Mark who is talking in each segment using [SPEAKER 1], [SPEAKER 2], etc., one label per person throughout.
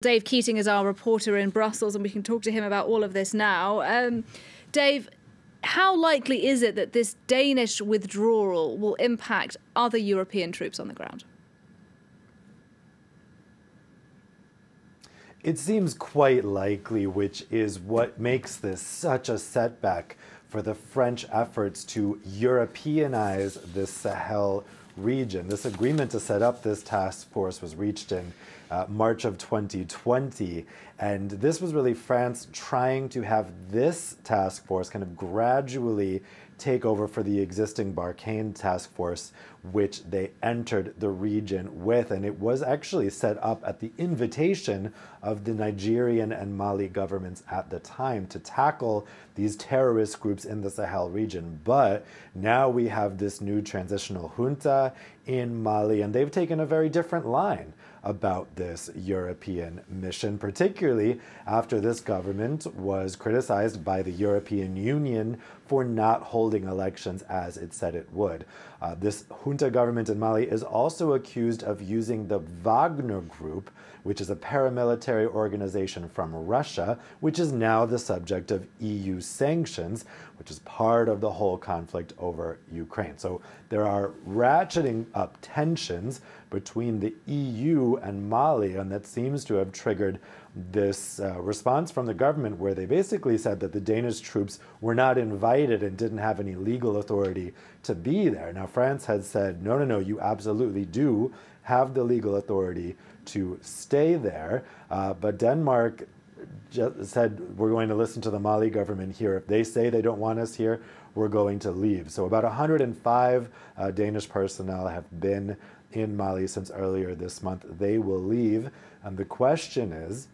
[SPEAKER 1] Dave Keating is our reporter in Brussels, and we can talk to him about all of this now. Dave, how likely is it that this Danish withdrawal will impact other European troops on the ground?
[SPEAKER 2] It seems quite likely, which is what makes this such a setback for the French efforts to Europeanize the Sahel region. This agreement to set up this task force was reached in March of 2020, and this was really France trying to have this task force kind of gradually take over for the existing Barkhane task force, which they entered the region with. And it was actually set up at the invitation of the Nigerian and Mali governments at the time to tackle these terrorist groups in the Sahel region. But now we have this new transitional junta in Mali, and they've taken a very different line about this European mission, particularly after this government was criticized by the European Union for not holding elections as it said it would. This junta government in Mali is also accused of using the Wagner Group, which is a paramilitary organization from Russia, which is now the subject of EU sanctions, which is part of the whole conflict over Ukraine. So there are ratcheting up tensions between the EU and Mali, and that seems to have triggered this response from the government, where they basically said that the Danish troops were not invited and didn't have any legal authority to be there. Now, France has said, no, you absolutely do have the legal authority to stay there, but Denmark just said, we're going to listen to the Mali government here. If they say they don't want us here, we're going to leave. So about 105 Danish personnel have been in Mali since earlier this month. They will leave. And the question is,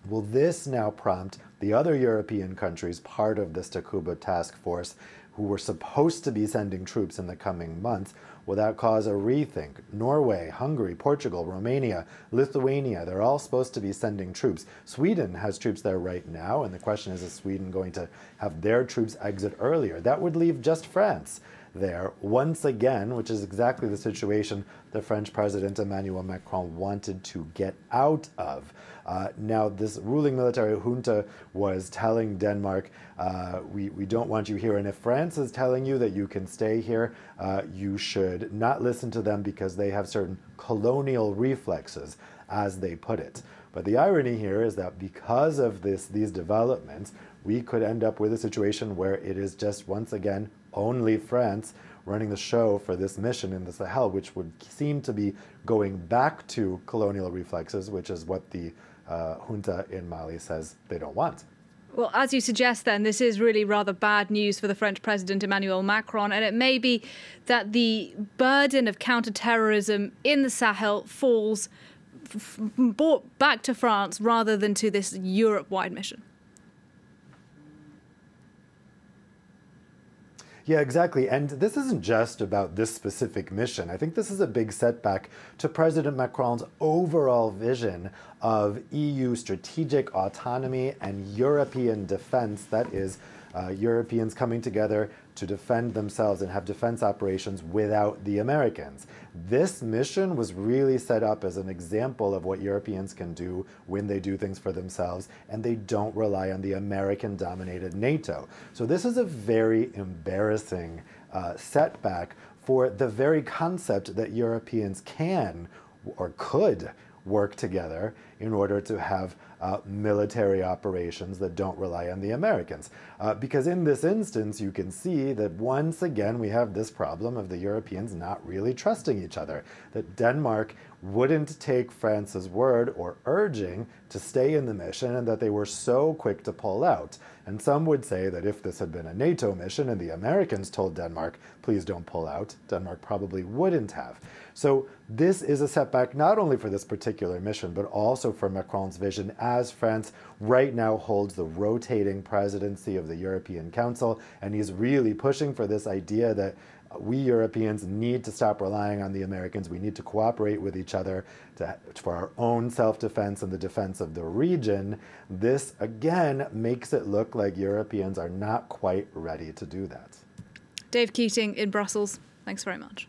[SPEAKER 2] will this now prompt the other European countries, part of this Takuba task force, who were supposed to be sending troops in the coming months? Will that cause a rethink? Norway, Hungary, Portugal, Romania, Lithuania, they're all supposed to be sending troops. Sweden has troops there right now, and the question is Sweden going to have their troops exit earlier? That would leave just France there once again, which is exactly the situation the French President Emmanuel Macron wanted to get out of. Now, this ruling military junta was telling Denmark, we don't want you here. And if France is telling you that you can stay here, you should not listen to them because they have certain colonial reflexes, as they put it. But the irony here is that because of these developments, we could end up with a situation where it is just once again only France running the show for this mission in the Sahel, which would seem to be going back to colonial reflexes, which is what the junta in Mali says they don't want.
[SPEAKER 1] Well, as you suggest, then, this is really rather bad news for the French President Emmanuel Macron, and it may be that the burden of counter-terrorism in the Sahel falls brought back to France rather than to this Europe-wide mission.
[SPEAKER 2] Yeah, exactly. And this isn't just about this specific mission. I think this is a big setback to President Macron's overall vision of EU strategic autonomy and European defense. That is, Europeans coming together to defend themselves and have defense operations without the Americans. This mission was really set up as an example of what Europeans can do when they do things for themselves and they don't rely on the American-dominated NATO. So this is a very embarrassing setback for the very concept that Europeans can or could work together in order to have military operations that don't rely on the Americans. Because in this instance, you can see that once again, we have this problem of the Europeans not really trusting each other, that Denmark wouldn't take France's word or urging to stay in the mission, and that they were so quick to pull out. And some would say that if this had been a NATO mission and the Americans told Denmark, please don't pull out, Denmark probably wouldn't have. So this is a setback not only for this particular mission, but also for Macron's vision, as France right now holds the rotating presidency of the European Council, and he's really pushing for this idea that we Europeans need to stop relying on the Americans. We need to cooperate with each other for our own self-defense and the defense of the region. This, again, makes it look like Europeans are not quite ready to do that.
[SPEAKER 1] Dave Keating in Brussels, thanks very much.